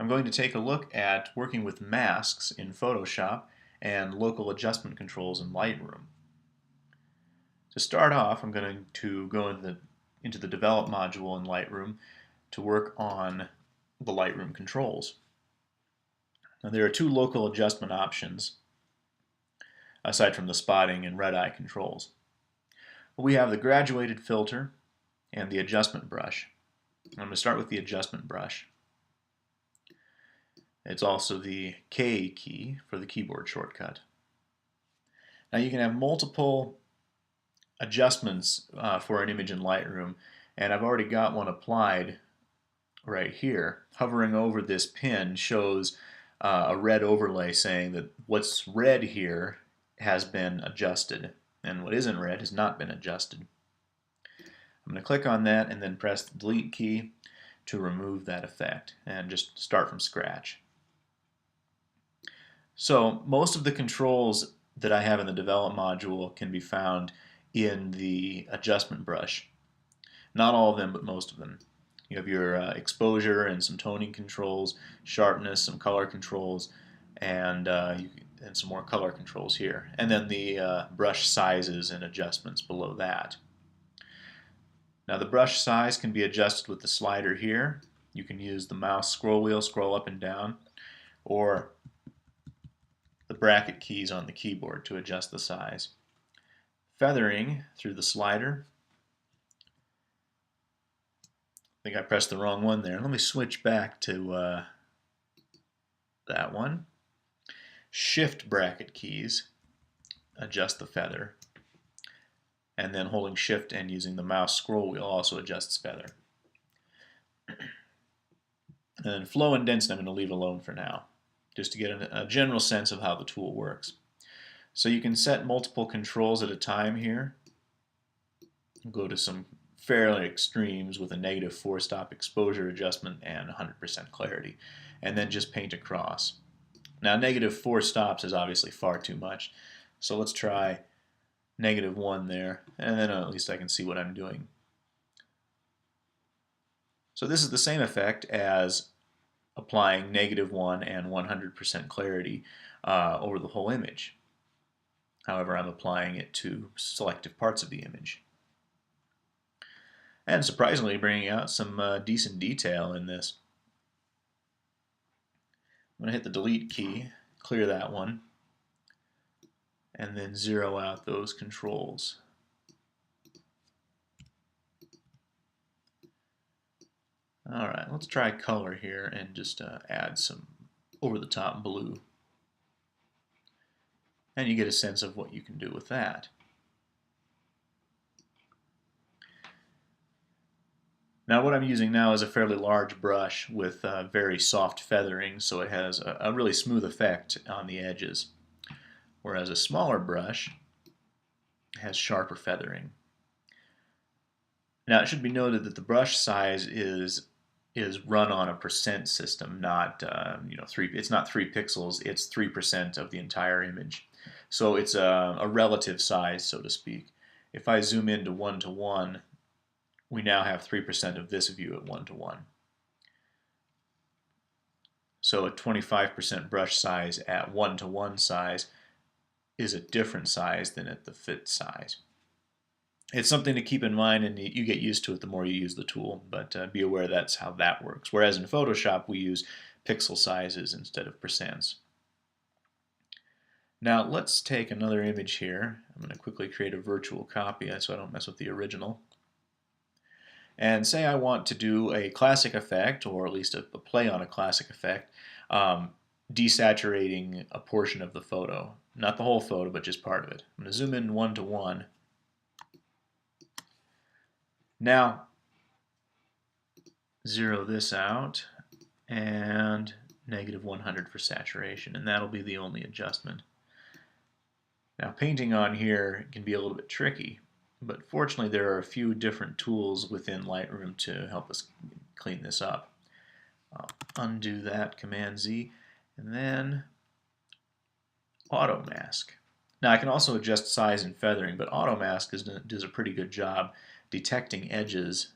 I'm going to take a look at working with masks in Photoshop and local adjustment controls in Lightroom. To start off, I'm going to go into the Develop module in Lightroom to work on the Lightroom controls. Now, there are two local adjustment options aside from the spotting and red eye controls. We have the graduated filter and the adjustment brush. I'm going to start with the adjustment brush. It's also the K key for the keyboard shortcut. Now you can have multiple adjustments for an image in Lightroom, and I've already got one applied right here. Hovering over this pin shows a red overlay saying that what's red here has been adjusted, and what isn't red has not been adjusted. I'm going to click on that and then press the delete key to remove that effect and just start from scratch. So most of the controls that I have in the Develop module can be found in the adjustment brush. Not all of them, but most of them. You have your exposure and some toning controls, sharpness, some color controls, and some more color controls here. And then the brush sizes and adjustments below that. Now the brush size can be adjusted with the slider here. You can use the mouse scroll wheel, scroll up and down, or the bracket keys on the keyboard to adjust the size. Feathering through the slider. I think I pressed the wrong one there. Let me switch back to that one. Shift bracket keys, adjust the feather. And then holding shift and using the mouse scroll wheel also adjusts feather. And then flow and density I'm going to leave alone for now, just to get a general sense of how the tool works. So you can set multiple controls at a time here. Go to some fairly extremes with a -4 stop exposure adjustment and 100% clarity, and then just paint across. Now -4 stops is obviously far too much, so let's try -1 there, and then at least I can see what I'm doing. So this is the same effect as applying -1 and 100% clarity over the whole image. However, I'm applying it to selective parts of the image. And surprisingly bringing out some decent detail in this. I'm going to hit the delete key, clear that one, and then zero out those controls. Alright, let's try color here and just add some over-the-top blue. And you get a sense of what you can do with that. Now what I'm using now is a fairly large brush with very soft feathering, so it has a really smooth effect on the edges. Whereas a smaller brush has sharper feathering. Now it should be noted that the brush size is run on a percent system, not it's not 3 pixels, it's 3% of the entire image. So it's a relative size, so to speak. If I zoom into 1:1, we now have 3% of this view at 1:1. So a 25% brush size at 1:1 size is a different size than at the fit size. It's something to keep in mind, and you get used to it the more you use the tool, but be aware that's how that works. Whereas in Photoshop we use pixel sizes instead of percents. Now let's take another image here. I'm going to quickly create a virtual copy so I don't mess with the original. And say I want to do a classic effect, or at least a play on a classic effect, desaturating a portion of the photo. Not the whole photo, but just part of it. I'm going to zoom in 1:1. Now, zero this out, and -100 for saturation, and that'll be the only adjustment. Now, painting on here can be a little bit tricky, but fortunately there are a few different tools within Lightroom to help us clean this up. I'll undo that, Command-Z, and then Auto Mask. Now I can also adjust size and feathering, but Auto Mask does a pretty good job detecting edges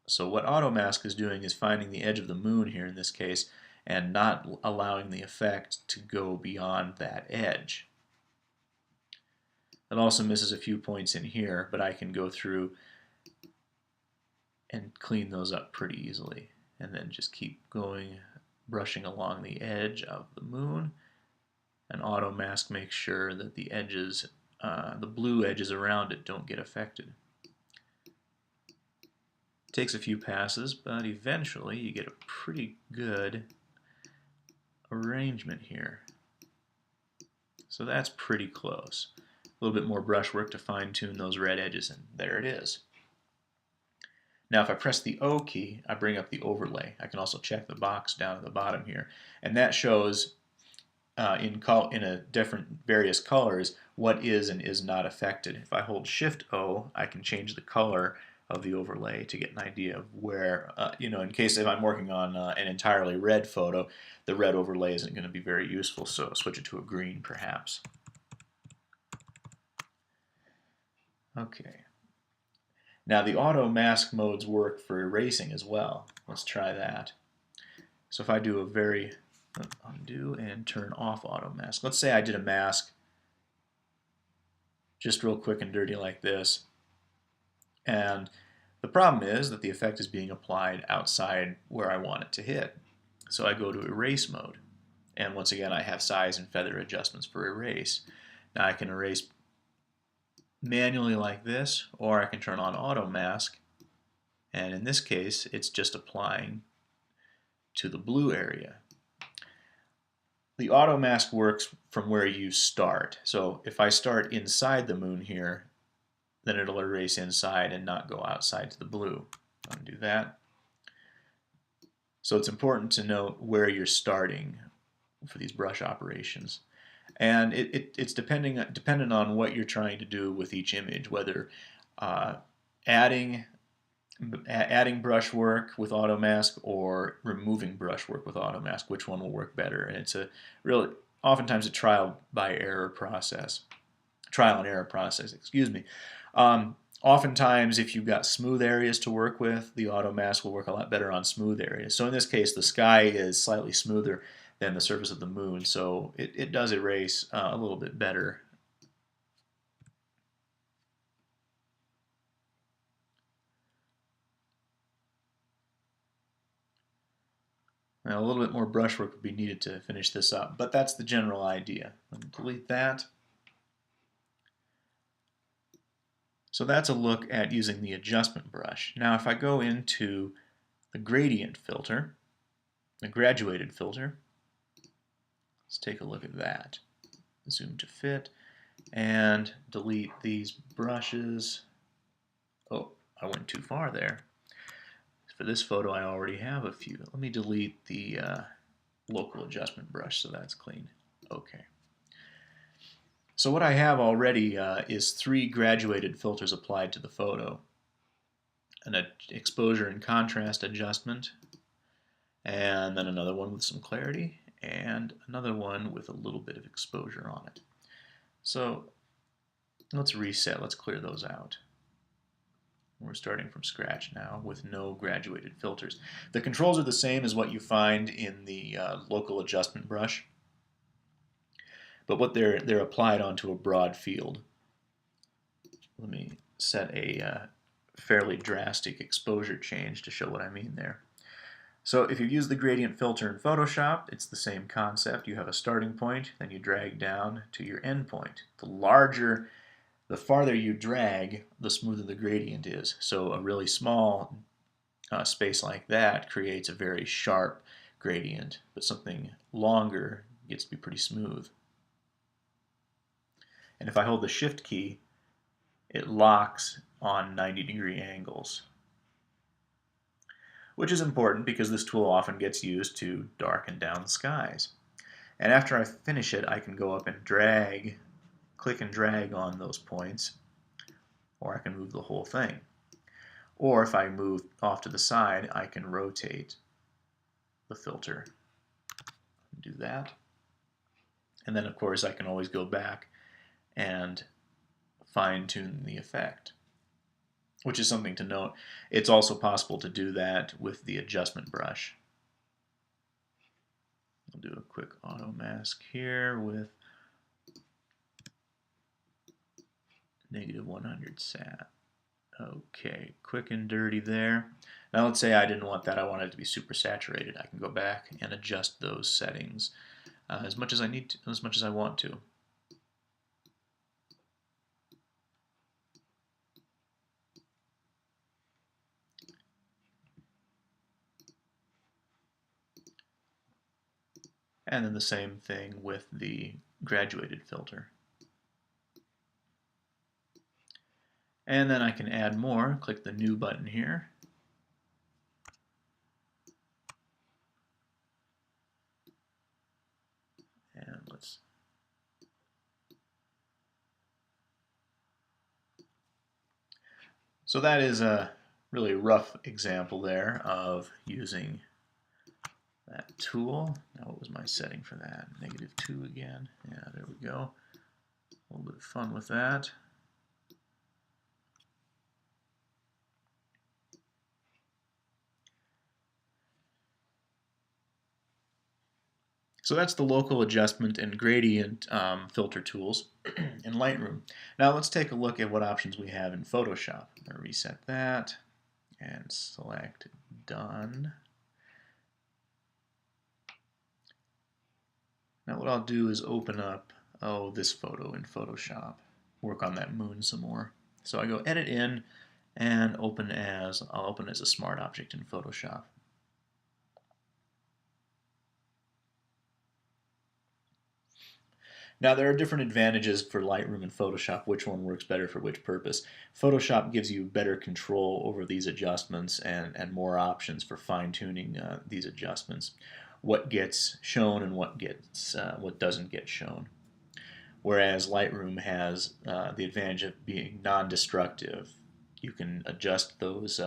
So what auto mask is doing is finding the edge of the moon here in this case and not allowing the effect to go beyond that edge. It also misses a few points in here, but I can go through and clean those up pretty easily. And then just keep going, brushing along the edge of the moon. And auto mask makes sure that the edges, the blue edges around it, don't get affected. It takes a few passes, but eventually you get a pretty good arrangement here. So that's pretty close. A little bit more brushwork to fine-tune those red edges, and there it is. Now if I press the O key, I bring up the overlay. I can also check the box down at the bottom here, and that shows in a different various colors what is and is not affected. If I hold Shift O, I can change the color of the overlay to get an idea of where, in case if I'm working on an entirely red photo, the red overlay isn't going to be very useful, so I'll switch it to a green perhaps. Okay. Now the auto mask modes work for erasing as well. Let's try that. So if I do a very undo and turn off auto mask. Let's say I did a mask just real quick and dirty like this. And the problem is that the effect is being applied outside where I want it to hit. So I go to erase mode. And once again, I have size and feather adjustments for erase. Now I can erase manually like this, or I can turn on auto mask. And in this case, it's just applying to the blue area. The auto mask works from where you start. So if I start inside the moon here, then it'll erase inside and not go outside to the blue. Undo that. So it's important to note where you're starting for these brush operations. And it's dependent on what you're trying to do with each image, whether adding brushwork with auto mask or removing brushwork with auto mask, which one will work better. And it's oftentimes a trial and error process, excuse me. Oftentimes if you've got smooth areas to work with, the auto mask will work a lot better on smooth areas. So in this case, the sky is slightly smoother than the surface of the moon, so it does erase a little bit better. Now, a little bit more brushwork would be needed to finish this up, but that's the general idea. Let me delete that. So that's a look at using the adjustment brush. Now if I go into the gradient filter, the graduated filter, let's take a look at that. Zoom to fit and delete these brushes. Oh, I went too far there. For this photo I already have a few. Let me delete the local adjustment brush so that's clean. Okay. So what I have already is 3 graduated filters applied to the photo. An exposure and contrast adjustment, and then another one with some clarity, and another one with a little bit of exposure on it. So let's reset, let's clear those out. We're starting from scratch now with no graduated filters. The controls are the same as what you find in the local adjustment brush, but what they're applied onto a broad field. Let me set a fairly drastic exposure change to show what I mean there. So if you use the gradient filter in Photoshop, it's the same concept. You have a starting point, then you drag down to your end point. The farther you drag, the smoother the gradient is. So a really small space like that creates a very sharp gradient, but something longer gets to be pretty smooth. And if I hold the Shift key, it locks on 90-degree angles, which is important because this tool often gets used to darken down the skies. And after I finish it, I can go up and click and drag on those points, or I can move the whole thing. Or if I move off to the side, I can rotate the filter. Do that. And then of course I can always go back and fine-tune the effect. which is something to note. It's also possible to do that with the adjustment brush. I'll do a quick auto mask here with -100 sat. Okay, quick and dirty there. Now let's say I didn't want that. I wanted it to be super saturated. I can go back and adjust those settings as much as I need to, as much as I want to. And then the same thing with the graduated filter. And then I can add more. Click the new button here. And let's So that is a really rough example there of using that tool. Now what was my setting for that? -2 again. Yeah, there we go. A little bit of fun with that. So that's the local adjustment and gradient filter tools in Lightroom. Now let's take a look at what options we have in Photoshop. I'm going to reset that and select Done. Now what I'll do is open up, this photo in Photoshop. Work on that moon some more. So I go Edit In and I'll open as a smart object in Photoshop. Now there are different advantages for Lightroom and Photoshop, which one works better for which purpose. Photoshop gives you better control over these adjustments and more options for fine-tuning these adjustments. What gets shown and what doesn't get shown. Whereas Lightroom has the advantage of being non-destructive. You can adjust those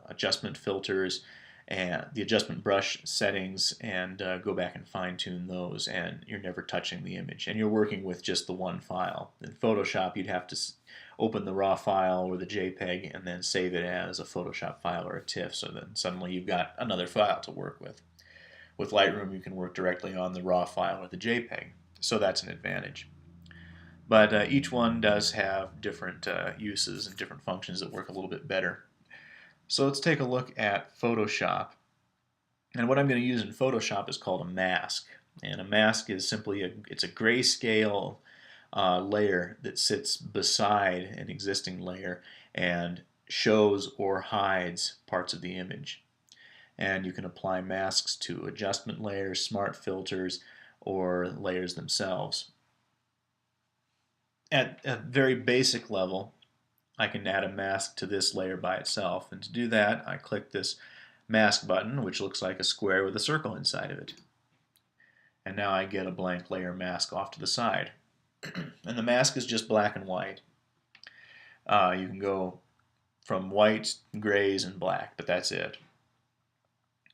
adjustment filters and the adjustment brush settings and go back and fine-tune those, and you're never touching the image, and you're working with just the one file. In Photoshop you'd have to open the raw file or the JPEG and then save it as a Photoshop file or a TIFF, so then suddenly you've got another file to work with. With Lightroom you can work directly on the raw file or the JPEG, so that's an advantage. But each one does have different uses and different functions that work a little bit better. So let's take a look at Photoshop. And what I'm going to use in Photoshop is called a mask. And a mask is simply it's a grayscale layer that sits beside an existing layer and shows or hides parts of the image. And you can apply masks to adjustment layers, smart filters, or layers themselves. At a very basic level, I can add a mask to this layer by itself, and to do that I click this mask button, which looks like a square with a circle inside of it, and now I get a blank layer mask off to the side. And the mask is just black and white. You can go from white, grays, and black, but that's it.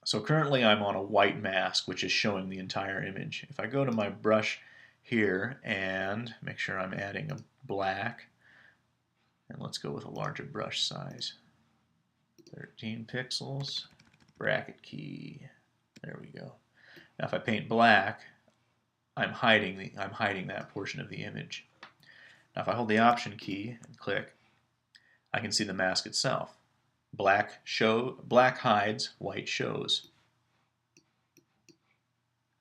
So currently I'm on a white mask, which is showing the entire image. If I go to my brush here and make sure I'm adding a black, and let's go with a larger brush size, 13 pixels, bracket key, there we go. Now if I paint black, I'm hiding that portion of the image. Now if I hold the Option key and click, I can see the mask itself. Black hides, white shows.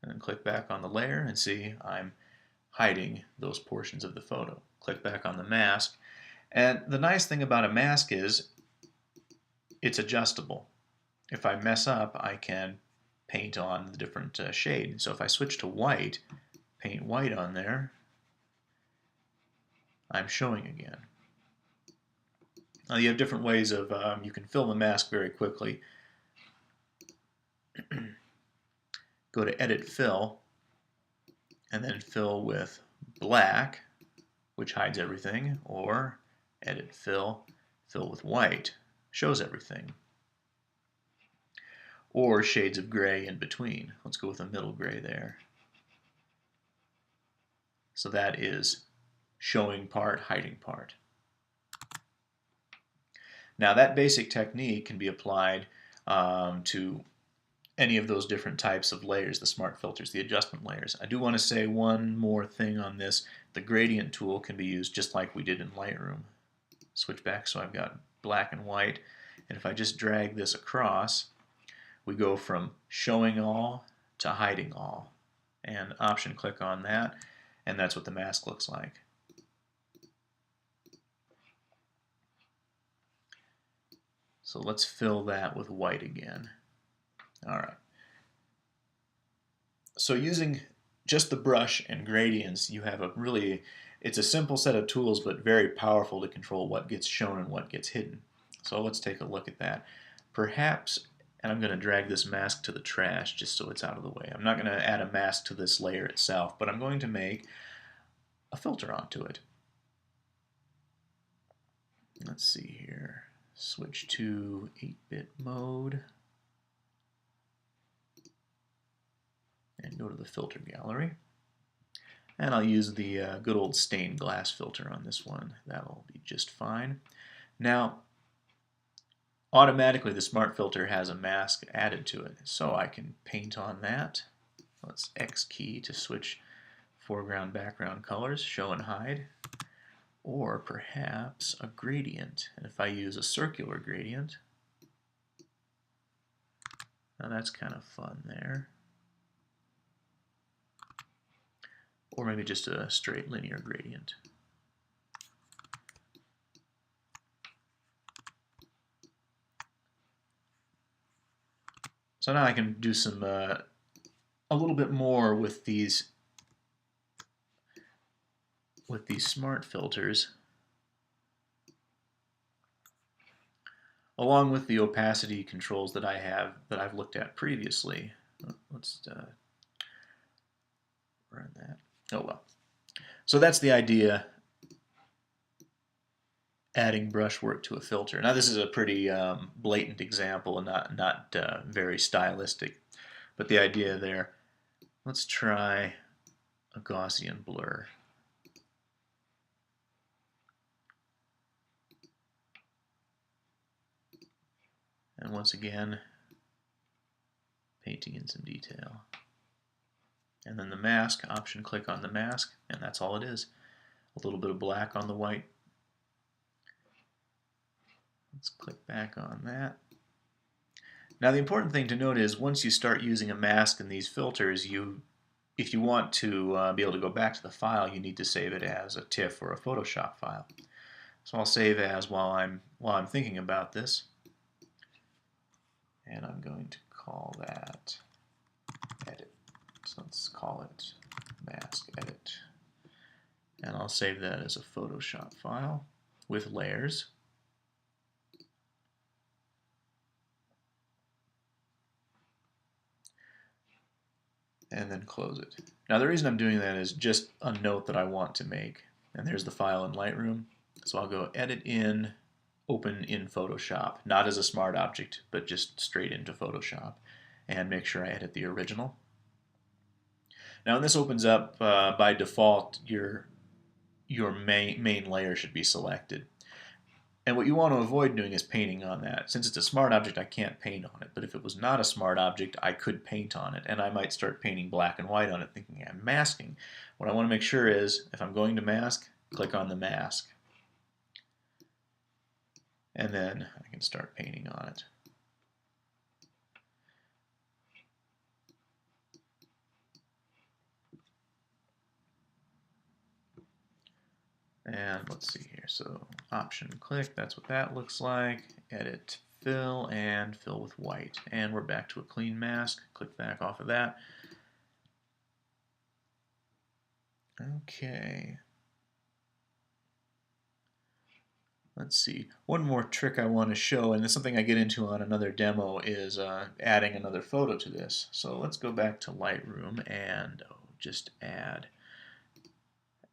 And then click back on the layer and see I'm hiding those portions of the photo. Click back on the mask, and the nice thing about a mask is it's adjustable. If I mess up, I can paint on the different shade. So if I switch to white, paint white on there, I'm showing again. Now you have different ways of, you can fill the mask very quickly. Go to Edit Fill, and then fill with black, which hides everything, or Edit Fill, fill with white, shows everything. Or shades of gray in between. Let's go with a middle gray there. So that is showing part, hiding part. Now that basic technique can be applied to any of those different types of layers, the smart filters, the adjustment layers. I do want to say one more thing on this. The gradient tool can be used just like we did in Lightroom. Switch back so I've got black and white, and if I just drag this across, we go from showing all to hiding all, and option click on that, and that's what the mask looks like. So let's fill that with white again. Alright. So using just the brush and gradients, you have it's a simple set of tools, but very powerful to control what gets shown and what gets hidden. So let's take a look at that. Perhaps, and I'm going to drag this mask to the trash just so it's out of the way. I'm not going to add a mask to this layer itself, but I'm going to make a filter onto it. Let's see here. Switch to 8-bit mode. And go to the filter gallery. And I'll use the good old stained glass filter on this one. That'll be just fine. Now, automatically the smart filter has a mask added to it, so I can paint on that. Let's X key to switch foreground, background colors, show and hide. Or perhaps a gradient. And if I use a circular gradient, now that's kind of fun there. Or maybe just a straight linear gradient. So now I can do some a little bit more with these smart filters, along with the opacity controls that I've looked at previously. Let's run that. Oh well. So that's the idea, adding brushwork to a filter. Now this is a pretty blatant example and not very stylistic, but the idea there. Let's try a Gaussian blur. And once again, painting in some detail. And then the mask, option click on the mask, and that's all it is. A little bit of black on the white. Let's click back on that. Now the important thing to note is once you start using a mask in these filters, if you want to be able to go back to the file, you need to save it as a TIFF or a Photoshop file. So I'll save as while I'm thinking about this. And I'm going to call that edit. So let's call it mask edit. And I'll save that as a Photoshop file with layers. And then close it. Now the reason I'm doing that is just a note that I want to make. And there's the file in Lightroom. So I'll go edit in, open in Photoshop, not as a smart object, but just straight into Photoshop, and make sure I edit the original. Now when this opens up, by default, your main layer should be selected. And what you want to avoid doing is painting on that. Since it's a smart object, I can't paint on it. But if it was not a smart object, I could paint on it. And I might start painting black and white on it, thinking I'm masking. What I want to make sure is, if I'm going to mask, click on the mask. And then I can start painting on it. And let's see here, so option click, that's what that looks like. Edit, fill, and fill with white. And we're back to a clean mask. Click back off of that. Okay. Let's see. One more trick I want to show, and it's something I get into on another demo, is adding another photo to this. So let's go back to Lightroom and just add.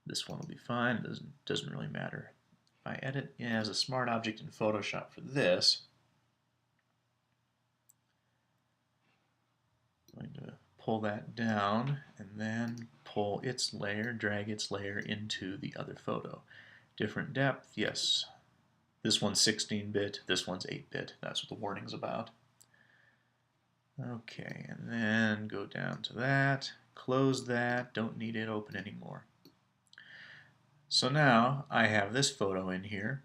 This one will be fine. It doesn't really matter. If I edit as a smart object in Photoshop for this, I'm going to pull that down and then pull its layer, drag its layer into the other photo. Different depth, yes. This one's 16-bit, this one's 8-bit. That's what the warning's about. Okay, and then go down to that, close that, don't need it open anymore. So now I have this photo in here,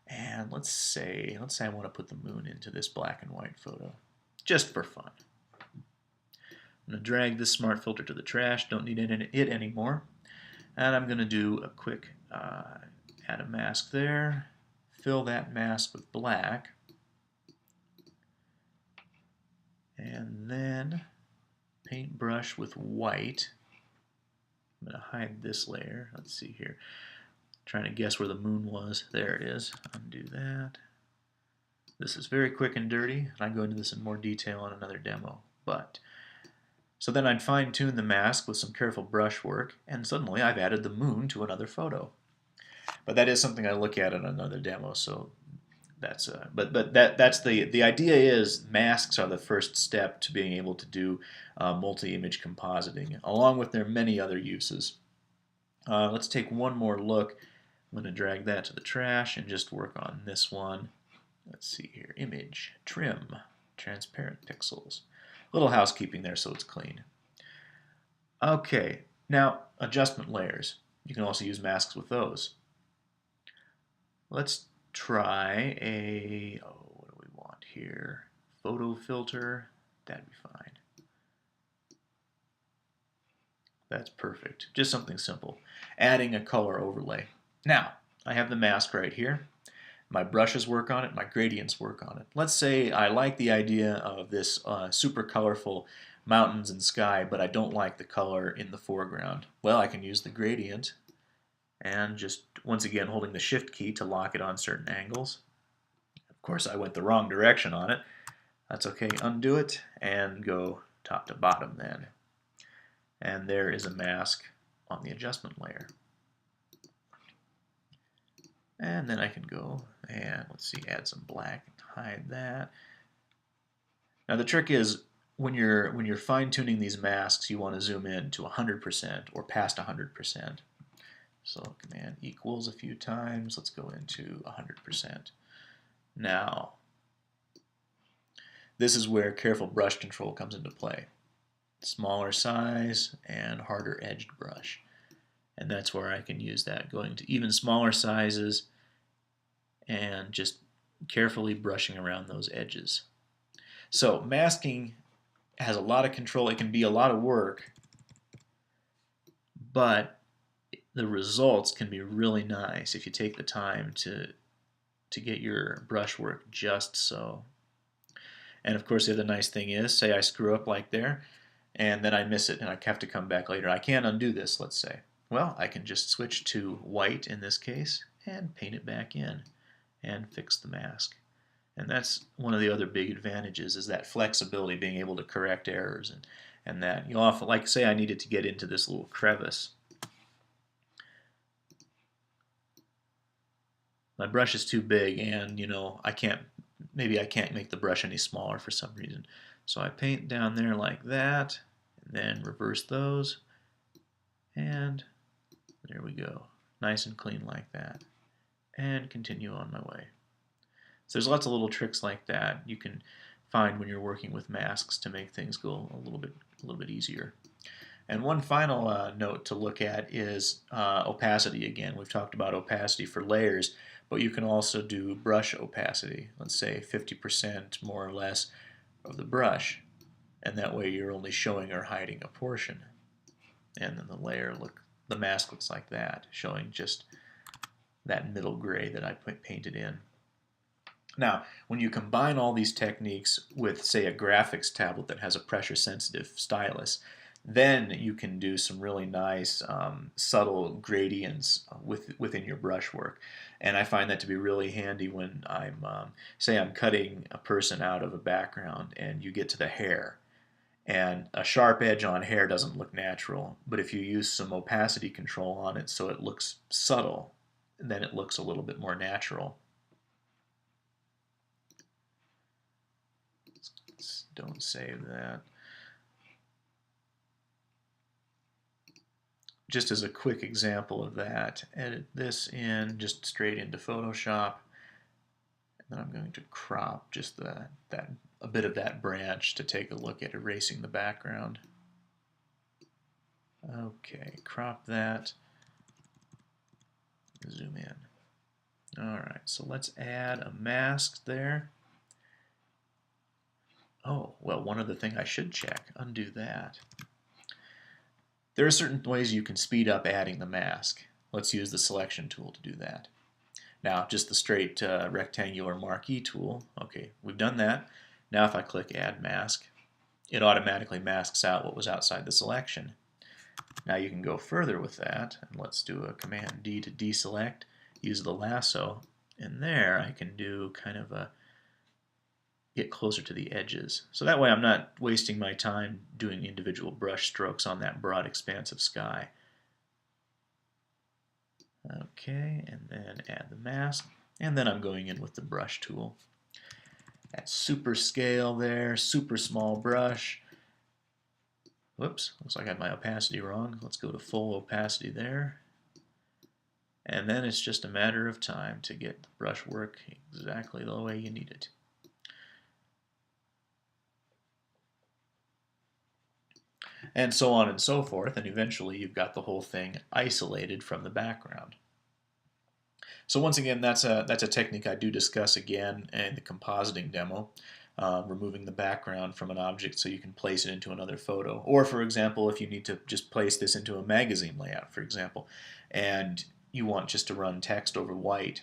and let's say I want to put the moon into this black and white photo, just for fun. I'm going to drag this smart filter to the trash, don't need it anymore, and I'm going to do a quick add a mask there, fill that mask with black, and then paintbrush with white. I'm going to hide this layer. Let's see here. Trying to guess where the moon was. There it is. Undo that. This is very quick and dirty, and I go into this in more detail in another demo. So then I'd fine-tune the mask with some careful brush work, and suddenly I've added the moon to another photo. But that is something I look at in another demo, so that's that's the idea is masks are the first step to being able to do multi-image compositing, along with their many other uses. Let's take one more look. I'm going to drag that to the trash and just work on this one. Let's see here, image, trim, transparent pixels. A little housekeeping there so it's clean. Okay, now adjustment layers. You can also use masks with those. Let's try a, what do we want here? Photo filter, that'd be fine. That's perfect, just something simple. Adding a color overlay. Now, I have the mask right here. My brushes work on it, my gradients work on it. Let's say I like the idea of this super colorful mountains and sky, but I don't like the color in the foreground. Well, I can use the gradient and just, once again, holding the Shift key to lock it on certain angles. Of course, I went the wrong direction on it. That's okay, undo it and go top to bottom then. And there is a mask on the adjustment layer. And then I can go and, let's see, add some black and hide that. Now the trick is when you're fine-tuning these masks, you want to zoom in to 100% or past 100%. So Command equals a few times. Let's go into 100%. Now, this is where careful brush control comes into play. Smaller size and harder edged brush. And that's where I can use that, going to even smaller sizes and just carefully brushing around those edges. So masking has a lot of control. It can be a lot of work, but the results can be really nice if you take the time to get your brush work just so. And of course the other nice thing is, say I screw up like there, and then I miss it and I have to come back later. I can't undo this, let's say. Well, I can just switch to white in this case and paint it back in and fix the mask. And that's one of the other big advantages, is that flexibility, being able to correct errors and that. You often, like say I needed to get into this little crevice. My brush is too big and maybe I can't make the brush any smaller for some reason. So I paint down there like that, and then reverse those, and there we go. Nice and clean like that. And continue on my way. So there's lots of little tricks like that you can find when you're working with masks to make things go a little bit easier. And one final note to look at is opacity again. We've talked about opacity for layers, but you can also do brush opacity. Let's say 50% more or less of the brush, and that way you're only showing or hiding a portion. And then the mask looks like that, showing just that middle gray that I painted in. Now, when you combine all these techniques with, say, a graphics tablet that has a pressure-sensitive stylus, then you can do some really nice subtle gradients within your brushwork. And I find that to be really handy when say I'm cutting a person out of a background and you get to the hair. And a sharp edge on hair doesn't look natural, but if you use some opacity control on it so it looks subtle, then it looks a little bit more natural. Don't save that. just as a quick example of that, edit this in just straight into Photoshop. And then I'm going to crop just a bit of that branch to take a look at erasing the background. Okay, crop that. Zoom in. Alright, so let's add a mask there. Oh, well, one other thing I should check. Undo that. There are certain ways you can speed up adding the mask. Let's use the selection tool to do that. Now, just the straight rectangular marquee tool. Okay, we've done that. Now if I click Add Mask, it automatically masks out what was outside the selection. Now you can go further with that, and let's do a Command D to deselect, use the lasso, and there I can do kind of a get closer to the edges. So that way I'm not wasting my time doing individual brush strokes on that broad expanse of sky. Okay, and then add the mask, and then I'm going in with the brush tool. That super scale there, super small brush. Whoops, looks like I had my opacity wrong. Let's go to full opacity there. And then it's just a matter of time to get the brush work exactly the way you need it. And so on and so forth, and eventually you've got the whole thing isolated from the background. So once again, that's a technique I do discuss again in the compositing demo, removing the background from an object so you can place it into another photo. Or for example, if you need to just place this into a magazine layout, for example, and you want just to run text over white,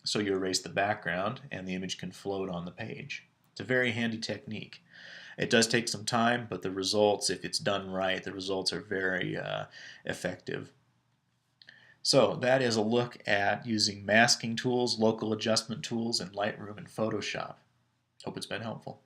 so you erase the background and the image can float on the page. It's a very handy technique. It does take some time, but the results, if it's done right, the results are very effective. So that is a look at using masking tools, local adjustment tools in Lightroom and Photoshop. Hope it's been helpful.